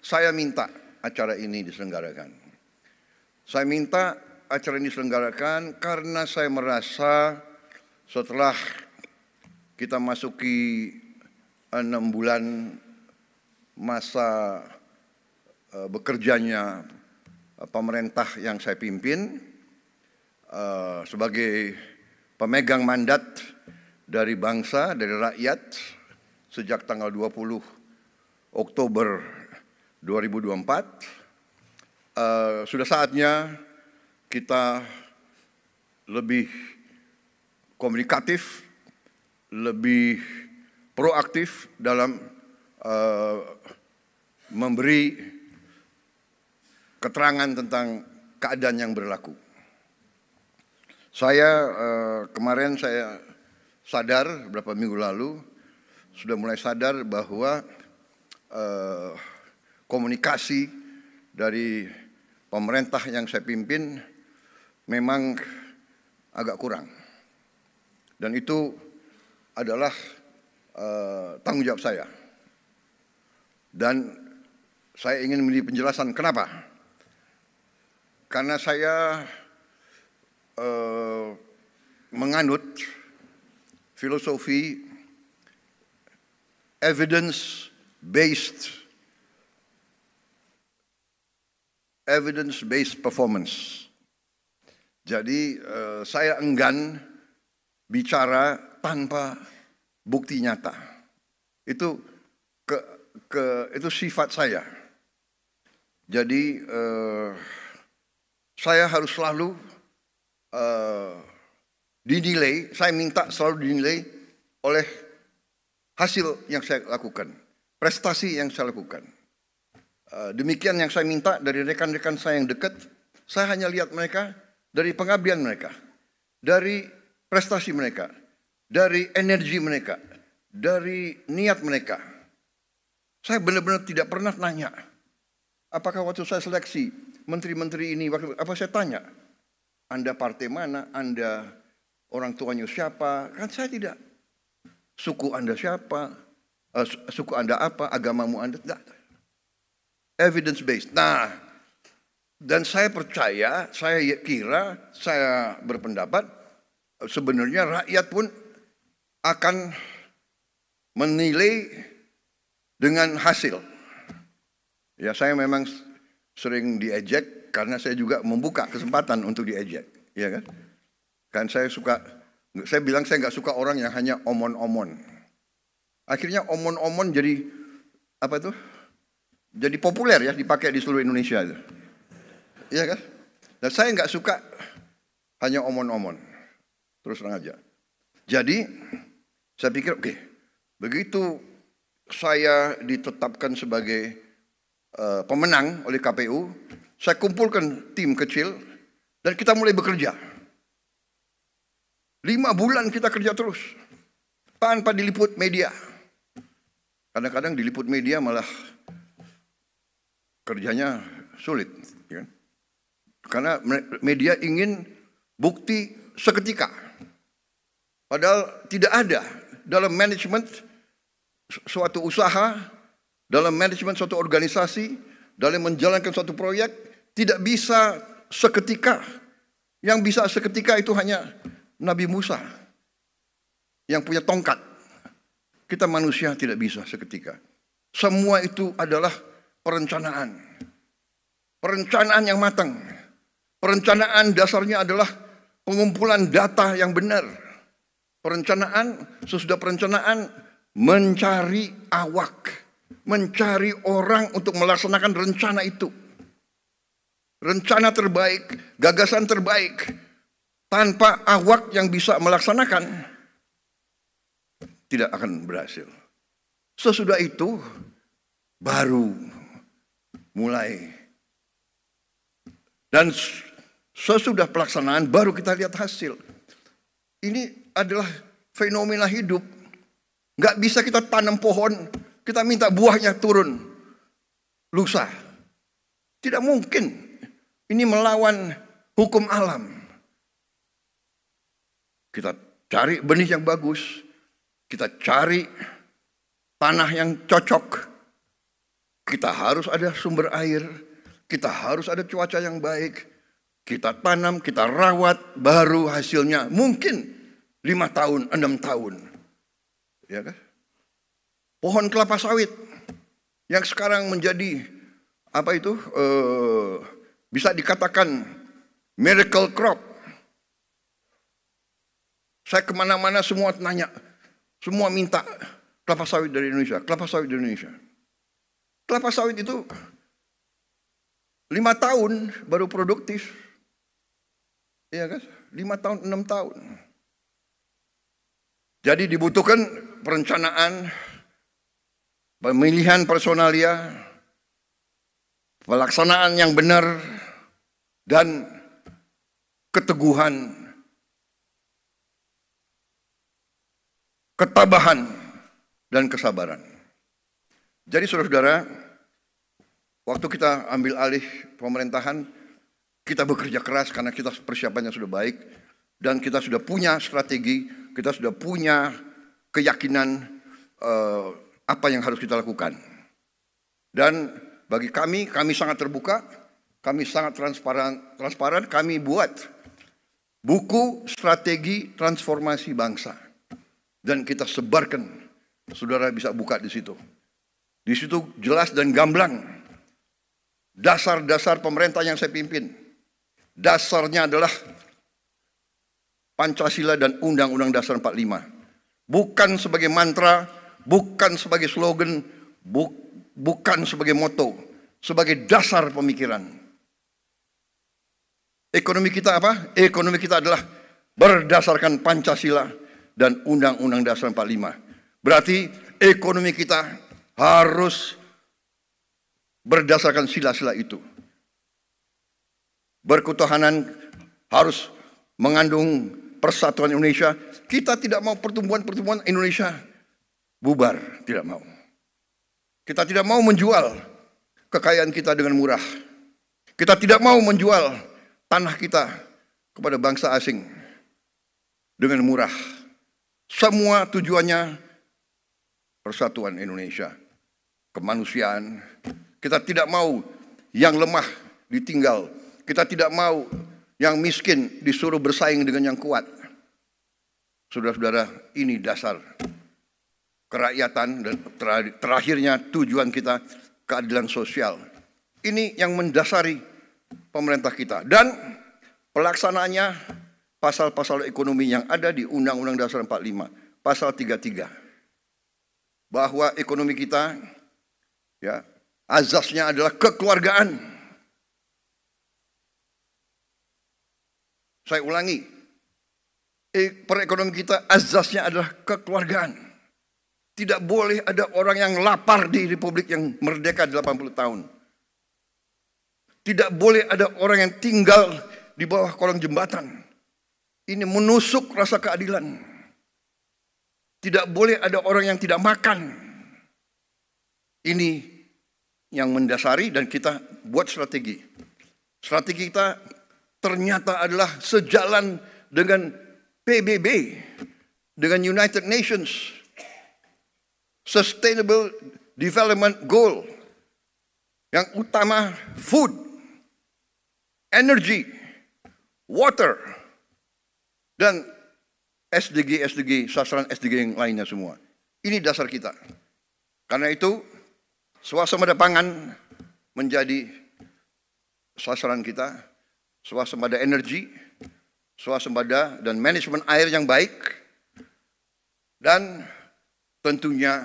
saya minta acara ini diselenggarakan. Saya minta acara ini diselenggarakan karena saya merasa setelah kita masuki 6 bulan masa bekerjanya pemerintah yang saya pimpin sebagai pemegang mandat dari bangsa, dari rakyat sejak tanggal 20 Oktober 2024, sudah saatnya kita lebih komunikatif, lebih proaktif dalam memberi keterangan tentang keadaan yang berlaku. Kemarin saya sadar beberapa minggu lalu sudah mulai sadar bahwa komunikasi dari pemerintah yang saya pimpin memang agak kurang, dan itu adalah tanggung jawab saya. Dan saya ingin memberi penjelasan kenapa. Karena saya menganut filosofi evidence-based performance. Jadi saya enggan bicara tanpa bukti nyata. Itu itu sifat saya. Jadi saya harus selalu dinilai, saya minta selalu dinilai oleh hasil yang saya lakukan, prestasi yang saya lakukan. Demikian yang saya minta dari rekan-rekan saya yang dekat. Saya hanya lihat mereka dari pengabdian mereka, dari prestasi mereka, dari energi mereka, dari niat mereka. Saya benar-benar tidak pernah nanya, apakah waktu saya seleksi menteri-menteri ini, apa saya tanya, Anda partai mana, Anda orang tuanya siapa? Kan saya tidak. Suku Anda siapa, suku Anda apa, agamamu Anda, tidak. Evidence based. Nah, dan saya percaya, saya kira, saya berpendapat sebenarnya rakyat pun akan menilai dengan hasil. Ya, saya memang sering diejek karena saya juga membuka kesempatan untuk diejek, ya kan? Kan saya bilang saya nggak suka orang yang hanya omon-omon. Akhirnya omon-omon jadi apa tuh? Jadi populer ya, dipakai di seluruh Indonesia itu. Iya kan? Dan saya nggak suka hanya omon-omon. Terus terang aja. Jadi saya pikir oke, begitu saya ditetapkan sebagai pemenang oleh KPU, saya kumpulkan tim kecil dan kita mulai bekerja. 5 bulan kita kerja terus tanpa diliput media. Kadang-kadang diliput media malah kerjanya sulit, ya. Karena media ingin bukti seketika. Padahal tidak ada dalam manajemen suatu usaha, dalam manajemen suatu organisasi, dalam menjalankan suatu proyek, tidak bisa seketika. Yang bisa seketika itu hanya Nabi Musa yang punya tongkat. Kita manusia tidak bisa seketika. Semua itu adalah perencanaan. Perencanaan yang matang. Perencanaan dasarnya adalah pengumpulan data yang benar. Sesudah perencanaan mencari awak, mencari orang untuk melaksanakan rencana itu. Rencana terbaik, gagasan terbaik, tanpa awak yang bisa melaksanakan, tidak akan berhasil. Sesudah itu baru mulai. Dan sesudah pelaksanaan baru kita lihat hasil. Ini adalah fenomena hidup. Nggak bisa kita tanam pohon, kita minta buahnya turun lusa. Tidak mungkin. Ini melawan hukum alam. Kita cari benih yang bagus, kita cari tanah yang cocok, Kita harus ada sumber air, kita harus ada cuaca yang baik, kita tanam, kita rawat, baru hasilnya mungkin 5 tahun, 6 tahun. Ya kan? Pohon kelapa sawit yang sekarang menjadi bisa dikatakan miracle crop. Saya kemana-mana semua nanya, semua minta kelapa sawit dari Indonesia, kelapa sawit dari Indonesia. Kelapa sawit itu 5 tahun baru produktif. Iya kan? 5 tahun, 6 tahun. Jadi dibutuhkan perencanaan, pemilihan personalia, pelaksanaan yang benar, dan keteguhan, ketabahan, dan kesabaran. Jadi saudara-saudara, waktu kita ambil alih pemerintahan, kita bekerja keras karena kita persiapannya sudah baik, dan kita sudah punya strategi, kita sudah punya keyakinan apa yang harus kita lakukan. Dan bagi kami sangat terbuka, kami sangat transparan, kami buat buku strategi transformasi bangsa. Dan kita sebarkan, saudara bisa buka di situ. Di situ jelas dan gamblang dasar-dasar pemerintah yang saya pimpin. Dasarnya adalah Pancasila dan Undang-Undang Dasar 45. Bukan sebagai mantra, bukan sebagai slogan, bukan sebagai moto, sebagai dasar pemikiran. Ekonomi kita apa? Ekonomi kita adalah berdasarkan Pancasila dan Undang-Undang Dasar 45. Berarti ekonomi kita harus berdasarkan sila-sila itu. Berketuhanan harus mengandung persatuan Indonesia. Kita tidak mau pertumbuhan Indonesia bubar, tidak mau. Kita tidak mau menjual kekayaan kita dengan murah. Kita tidak mau menjual tanah kita kepada bangsa asing dengan murah. Semua tujuannya persatuan Indonesia, kemanusiaan. Kita tidak mau yang lemah ditinggal. Kita tidak mau yang miskin disuruh bersaing dengan yang kuat. Saudara-saudara, ini dasar kerakyatan dan terakhirnya tujuan kita keadilan sosial. Ini yang mendasari pemerintah kita. Dan pelaksanaannya pasal-pasal ekonomi yang ada di Undang-Undang Dasar 45, pasal 33. Bahwa ekonomi kita ya azasnya adalah kekeluargaan. Saya ulangi, perekonomian kita azasnya adalah kekeluargaan. Tidak boleh ada orang yang lapar di Republik yang merdeka 80 tahun. Tidak boleh ada orang yang tinggal di bawah kolong jembatan. Ini menusuk rasa keadilan. Tidak boleh ada orang yang tidak makan. Ini yang mendasari dan kita buat strategi. Strategi kita ternyata adalah sejalan dengan PBB, dengan United Nations Sustainable Development Goal. Yang utama food, energy, water, dan SDG, sasaran SDG yang lainnya semua. Ini dasar kita. Karena itu swasembada pangan menjadi sasaran kita, swasembada energi, swasembada dan manajemen air yang baik, dan tentunya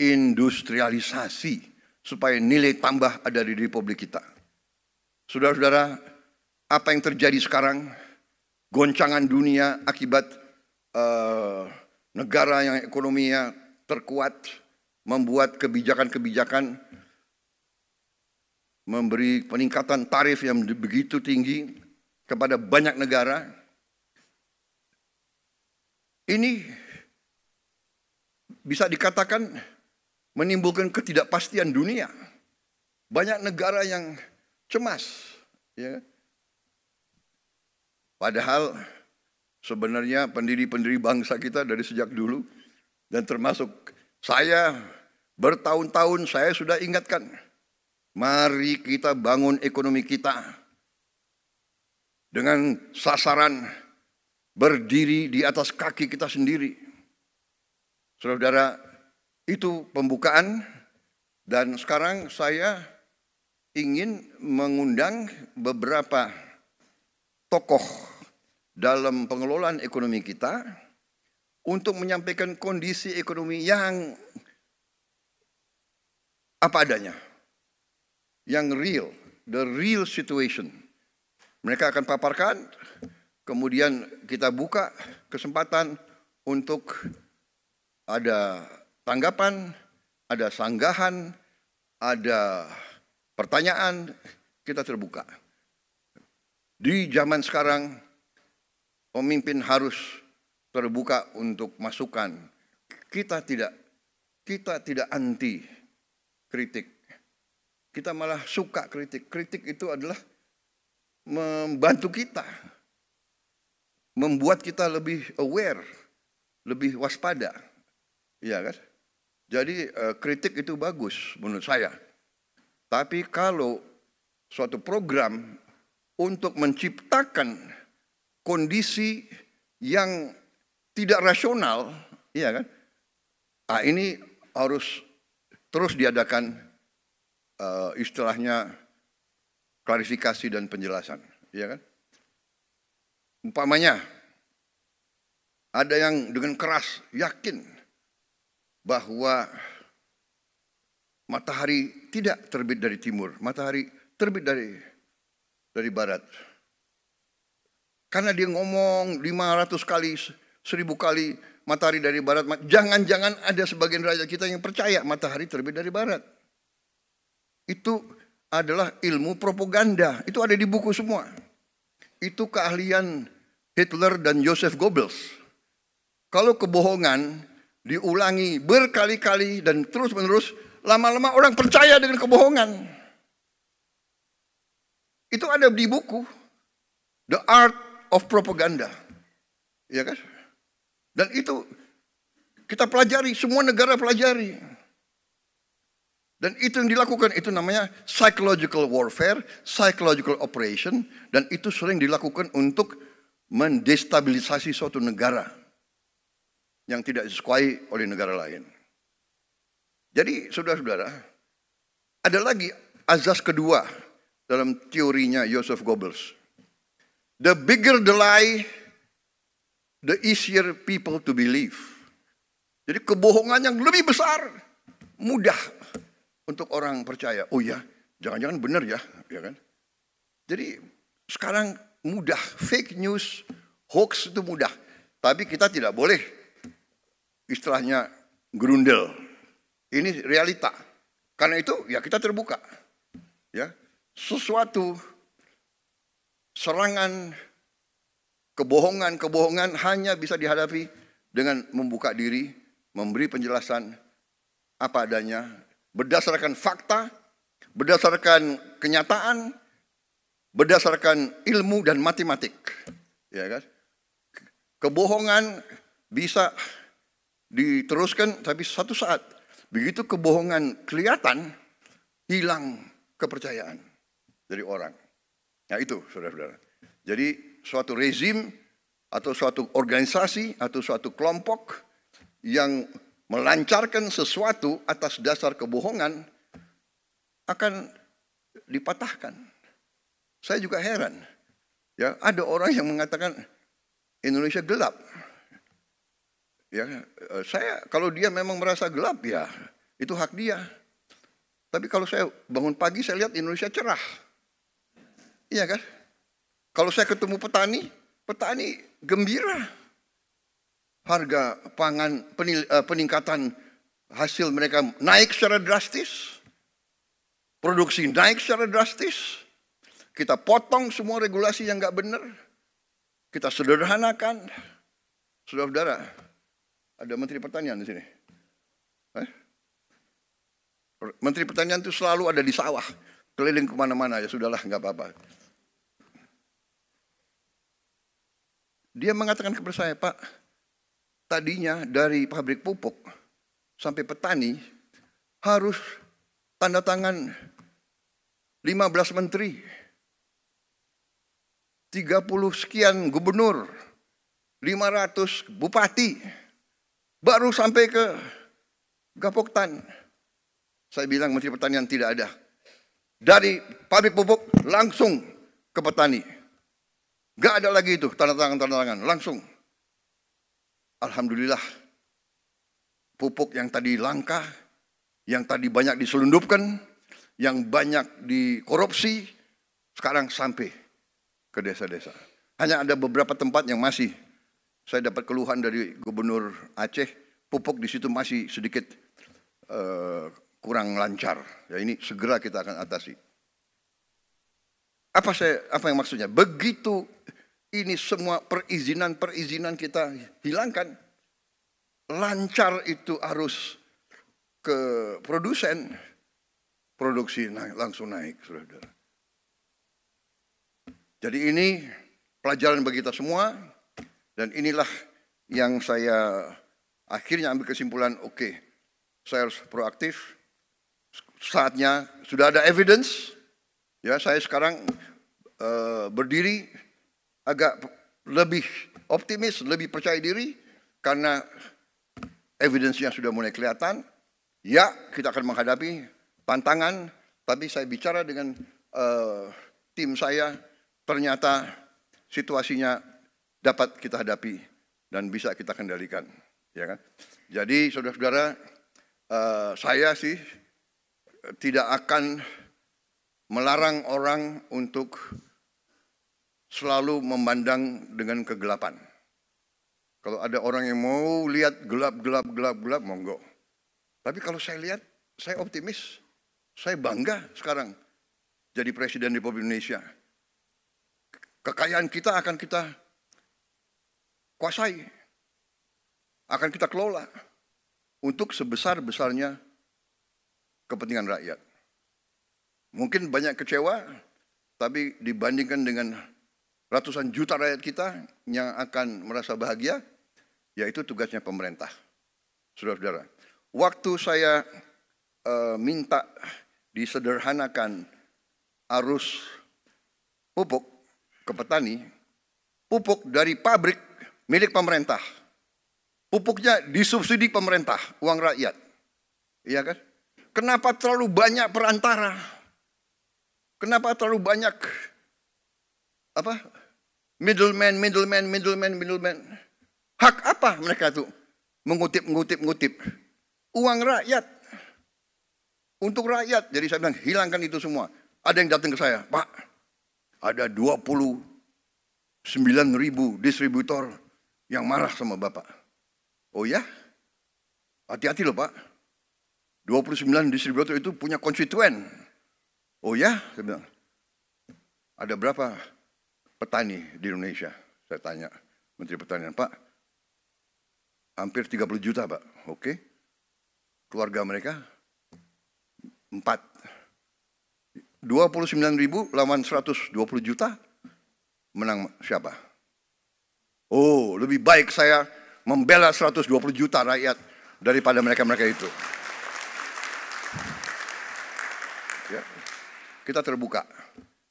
industrialisasi supaya nilai tambah ada di Republik kita. Saudara-saudara, apa yang terjadi sekarang, goncangan dunia akibat negara yang ekonominya terkuat, membuat kebijakan-kebijakan, memberi peningkatan tarif yang begitu tinggi kepada banyak negara. Ini bisa dikatakan menimbulkan ketidakpastian dunia. Banyak negara yang cemas, ya. Padahal sebenarnya pendiri-pendiri bangsa kita dari sejak dulu, dan termasuk saya Bertahun-tahun saya sudah ingatkan, mari kita bangun ekonomi kita dengan sasaran berdiri di atas kaki kita sendiri. Saudara-saudara, itu pembukaan, dan sekarang saya ingin mengundang beberapa tokoh dalam pengelolaan ekonomi kita untuk menyampaikan kondisi ekonomi yang apa adanya, yang real, the real situation. Mereka akan paparkan, kemudian kita buka kesempatan untuk ada tanggapan, ada sanggahan, ada pertanyaan, kita terbuka. Di zaman sekarang, pemimpin harus terbuka untuk masukan. Kita tidak anti kritik. Kita malah suka kritik. Kritik itu adalah membantu kita, membuat kita lebih aware, lebih waspada. Iya kan? Jadi kritik itu bagus menurut saya. Tapi kalau suatu program untuk menciptakan kondisi yang tidak rasional, iya kan? Ini harus terus diadakan istilahnya klarifikasi dan penjelasan, iya kan? Umpamanya ada yang dengan keras yakin bahwa matahari tidak terbit dari timur, matahari terbit dari barat. Karena dia ngomong 500 kali, 1000 kali matahari dari barat, jangan-jangan ada sebagian rakyat kita yang percaya matahari terbit dari barat. Itu adalah ilmu propaganda, itu ada di buku semua. Itu keahlian Hitler dan Joseph Goebbels. Kalau kebohongan diulangi berkali-kali dan terus-menerus, lama-lama orang percaya dengan kebohongan. Itu ada di buku The Art of Propaganda, ya kan? Dan itu kita pelajari, semua negara pelajari. Dan itu yang dilakukan, itu namanya psychological warfare, psychological operation, dan itu sering dilakukan untuk mendestabilisasi suatu negara yang tidak disukai oleh negara lain. Jadi saudara-saudara, ada lagi azas kedua dalam teorinya Joseph Goebbels. The bigger the lie, the easier people to believe. Jadi kebohongan yang lebih besar, mudah untuk orang percaya. Oh ya, jangan-jangan benar ya, ya kan? Jadi sekarang mudah, fake news, hoax itu mudah. Tapi kita tidak boleh istilahnya gerundel. Ini realita. Karena itu ya kita terbuka. Ya, sesuatu serangan kebohongan hanya bisa dihadapi dengan membuka diri, memberi penjelasan apa adanya, berdasarkan fakta, berdasarkan kenyataan, berdasarkan ilmu dan matematik. Ya kan? Kebohongan bisa diteruskan, tapi satu saat begitu kebohongan kelihatan, hilang kepercayaan dari orang. Nah itu saudara-saudara. Jadi suatu rezim atau suatu organisasi atau suatu kelompok yang melancarkan sesuatu atas dasar kebohongan akan dipatahkan. Saya juga heran. Ya, ada orang yang mengatakan Indonesia gelap. Ya, saya kalau dia memang merasa gelap ya itu hak dia. Tapi kalau saya bangun pagi saya lihat Indonesia cerah. Iya kan? Kalau saya ketemu petani gembira. Harga pangan, peningkatan hasil mereka naik secara drastis. Produksi naik secara drastis. Kita potong semua regulasi yang nggak benar. Kita sederhanakan. Saudara-saudara, ada Menteri Pertanian di sini. Menteri Pertanian itu selalu ada di sawah. Keliling kemana-mana, ya sudahlah, nggak apa-apa. Dia mengatakan kepada saya, Pak, tadinya dari pabrik pupuk sampai petani harus tanda tangan 15 menteri, 30 sekian gubernur, 500 bupati, baru sampai ke Gapoktan. Saya bilang Menteri Pertanian tidak ada. Dari pabrik pupuk langsung ke petani. Gak ada lagi itu tanda tangan, langsung. Alhamdulillah, pupuk yang tadi langka, yang tadi banyak diselundupkan, yang banyak dikorupsi, sekarang sampai ke desa-desa. Hanya ada beberapa tempat yang masih, saya dapat keluhan dari Gubernur Aceh, pupuk di situ masih sedikit kurang lancar. Ya, ini segera kita akan atasi. Apa yang maksudnya? Begitu ini semua perizinan kita hilangkan, lancar itu arus ke produsen, produksi langsung naik, saudara. Jadi ini pelajaran bagi kita semua, dan inilah yang saya akhirnya ambil kesimpulan, oke, saya harus proaktif. Saatnya sudah ada evidence, ya saya sekarang berdiri agak lebih optimis, lebih percaya diri, karena evidence-nya sudah mulai kelihatan. Ya, kita akan menghadapi tantangan, tapi saya bicara dengan tim saya, ternyata situasinya dapat kita hadapi dan bisa kita kendalikan, ya kan? Jadi saudara-saudara, saya sih tidak akan melarang orang untuk selalu memandang dengan kegelapan. Kalau ada orang yang mau lihat gelap, monggo. Tapi kalau saya lihat, saya optimis, saya bangga sekarang jadi Presiden Republik Indonesia. Kekayaan kita akan kita kuasai, akan kita kelola untuk sebesar-besarnya kepentingan rakyat. Mungkin banyak kecewa, tapi dibandingkan dengan ratusan juta rakyat kita yang akan merasa bahagia, yaitu tugasnya pemerintah. Saudara-saudara, waktu saya minta disederhanakan arus pupuk ke petani, pupuk dari pabrik milik pemerintah, pupuknya disubsidi pemerintah, uang rakyat, iya kan? Kenapa terlalu banyak perantara? Kenapa terlalu banyak middleman? Hak apa mereka tuh mengutip uang rakyat untuk rakyat? Jadi saya bilang hilangkan itu semua. Ada yang datang ke saya, Pak, ada 29.000 distributor yang marah sama Bapak. Oh ya? Hati-hati loh Pak. 29 distributor itu punya konstituen. Oh ya? Saya bilang. Ada berapa petani di Indonesia? Saya tanya Menteri Pertanian, Pak, hampir 30 juta Pak. Oke. Keluarga mereka 4. 29.000 lawan 120 juta, menang siapa? Oh, lebih baik saya membela 120 juta rakyat daripada mereka-mereka itu. Ya, kita terbuka.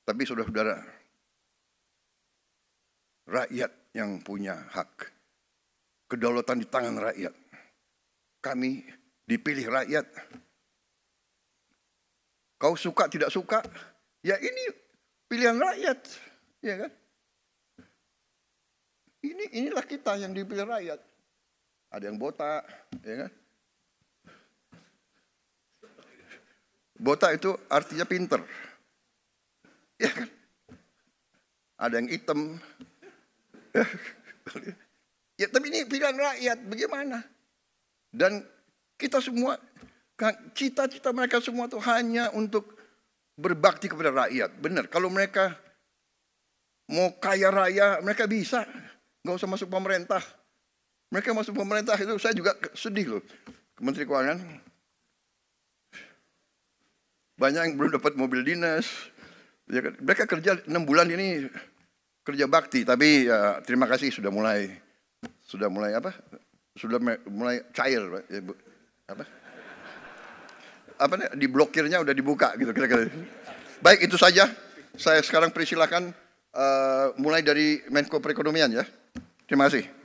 Tapi saudara-saudara, rakyat yang punya hak. Kedaulatan di tangan rakyat. Kami dipilih rakyat. Kau suka tidak suka, ya ini pilihan rakyat, ya kan? Inilah kita yang dipilih rakyat. Ada yang botak, ya kan? Botak itu artinya pinter, ya kan? Ada yang hitam, ya tapi ini pilihan rakyat, bagaimana? Dan kita semua, cita-cita mereka semua itu hanya untuk berbakti kepada rakyat. Benar, kalau mereka mau kaya raya, mereka bisa. Nggak usah masuk pemerintah. Mereka masuk pemerintah itu saya juga sedih loh. Menteri Keuangan. Banyak yang belum dapat mobil dinas. Ya, mereka kerja 6 bulan ini kerja bakti. Tapi ya, terima kasih sudah mulai apa? Sudah mulai cair, Pak. Apa? diblokirnya udah dibuka gitu kira-kira. Baik, itu saja. Saya sekarang persilakan mulai dari Menko Perekonomian ya. Terima kasih.